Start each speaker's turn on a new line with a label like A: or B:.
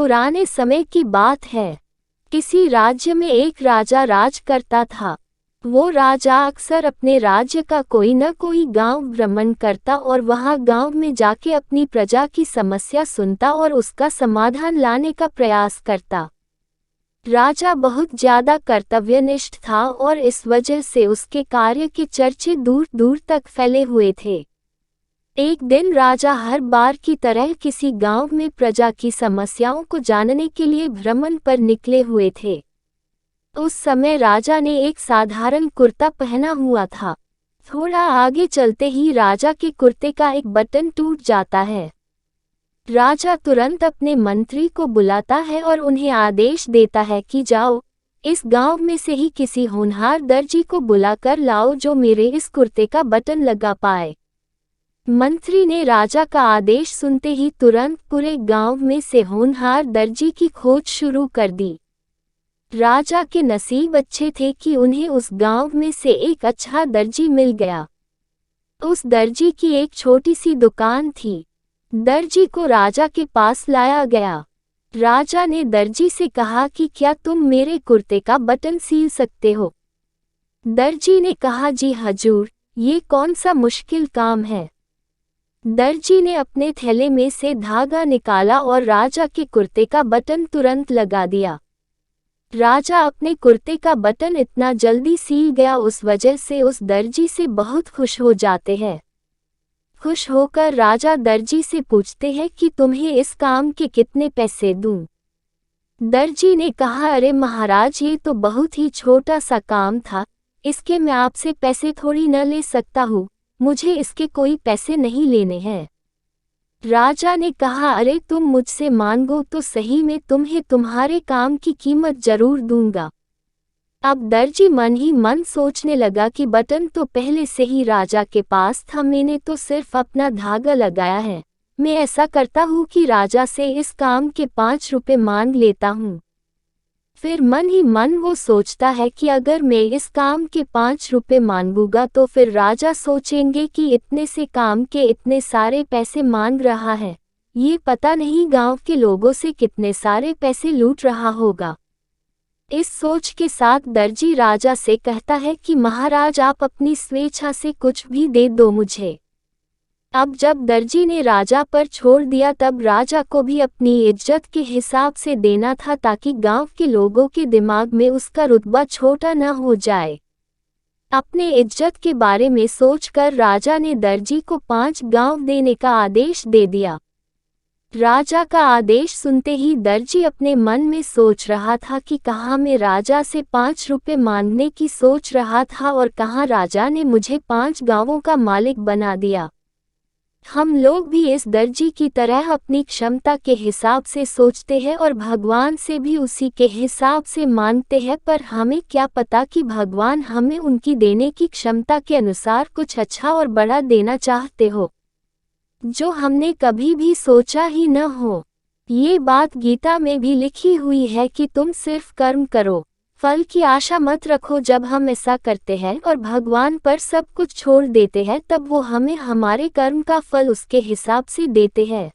A: पुराने समय की बात है। किसी राज्य में एक राजा राज करता था। वो राजा अक्सर अपने राज्य का कोई न कोई गांव भ्रमण करता और वहां गांव में जाके अपनी प्रजा की समस्या सुनता और उसका समाधान लाने का प्रयास करता। राजा बहुत ज्यादा कर्तव्यनिष्ठ था और इस वजह से उसके कार्य के चर्चे दूर दूर तक फैले हुए थे। एक दिन राजा हर बार की तरह किसी गांव में प्रजा की समस्याओं को जानने के लिए भ्रमण पर निकले हुए थे। उस समय राजा ने एक साधारण कुर्ता पहना हुआ था। थोड़ा आगे चलते ही राजा के कुर्ते का एक बटन टूट जाता है। राजा तुरंत अपने मंत्री को बुलाता है और उन्हें आदेश देता है कि जाओ, इस गांव में से ही किसी होनहार दर्जी को बुलाकर लाओ जो मेरे इस कुर्ते का बटन लगा पाए। मंत्री ने राजा का आदेश सुनते ही तुरंत पूरे गांव में से होनहार दर्जी की खोज शुरू कर दी। राजा के नसीब अच्छे थे कि उन्हें उस गांव में से एक अच्छा दर्जी मिल गया। उस दर्जी की एक छोटी सी दुकान थी। दर्जी को राजा के पास लाया गया। राजा ने दर्जी से कहा कि क्या तुम मेरे कुर्ते का बटन सील सकते हो? दर्जी ने कहा, जी हजूर, ये कौन सा मुश्किल काम है। दर्जी ने अपने थैले में से धागा निकाला और राजा के कुर्ते का बटन तुरंत लगा दिया। राजा अपने कुर्ते का बटन इतना जल्दी सील गया, उस वजह से उस दर्जी से बहुत खुश हो जाते हैं। खुश होकर राजा दर्जी से पूछते हैं कि तुम्हें इस काम के कितने पैसे दूं? दर्जी ने कहा, अरे महाराज, ये तो बहुत ही छोटा सा काम था, इसके मैं आपसे पैसे थोड़ी न ले सकता हूँ, मुझे इसके कोई पैसे नहीं लेने हैं। राजा ने कहा, अरे तुम मुझसे मांगो तो सही, मैं तुम्हें तुम्हारे काम की कीमत जरूर दूंगा। अब दर्जी मन ही मन सोचने लगा कि बटन तो पहले से ही राजा के पास था, मैंने तो सिर्फ अपना धागा लगाया है। मैं ऐसा करता हूँ कि राजा से इस काम के 5 रुपए मांग लेता हूँ। फिर मन ही मन वो सोचता है कि अगर मैं इस काम के 5 रुपए मांगूंगा तो फिर राजा सोचेंगे कि इतने से काम के इतने सारे पैसे मांग रहा है, ये पता नहीं गांव के लोगों से कितने सारे पैसे लूट रहा होगा। इस सोच के साथ दर्जी राजा से कहता है कि महाराज, आप अपनी स्वेच्छा से कुछ भी दे दो मुझे। अब जब दर्जी ने राजा पर छोड़ दिया तब राजा को भी अपनी इज्जत के हिसाब से देना था ताकि गांव के लोगों के दिमाग में उसका रुतबा छोटा न हो जाए। अपने इज्जत के बारे में सोचकर राजा ने दर्जी को 5 गांव देने का आदेश दे दिया। राजा का आदेश सुनते ही दर्जी अपने मन में सोच रहा था कि कहाँ मैं राजा से 5 रुपए मांगने की सोच रहा था और कहाँ राजा ने मुझे 5 गांवों का मालिक बना दिया। हम लोग भी इस दर्जी की तरह अपनी क्षमता के हिसाब से सोचते हैं और भगवान से भी उसी के हिसाब से मांगते हैं, पर हमें क्या पता कि भगवान हमें उनकी देने की क्षमता के अनुसार कुछ अच्छा और बड़ा देना चाहते हो, जो हमने कभी भी सोचा ही न हो। ये बात गीता में भी लिखी हुई है कि तुम सिर्फ कर्म करो, फल की आशा मत रखो। जब हम ऐसा करते हैं और भगवान पर सब कुछ छोड़ देते हैं तब वो हमें हमारे कर्म का फल उसके हिसाब से देते हैं।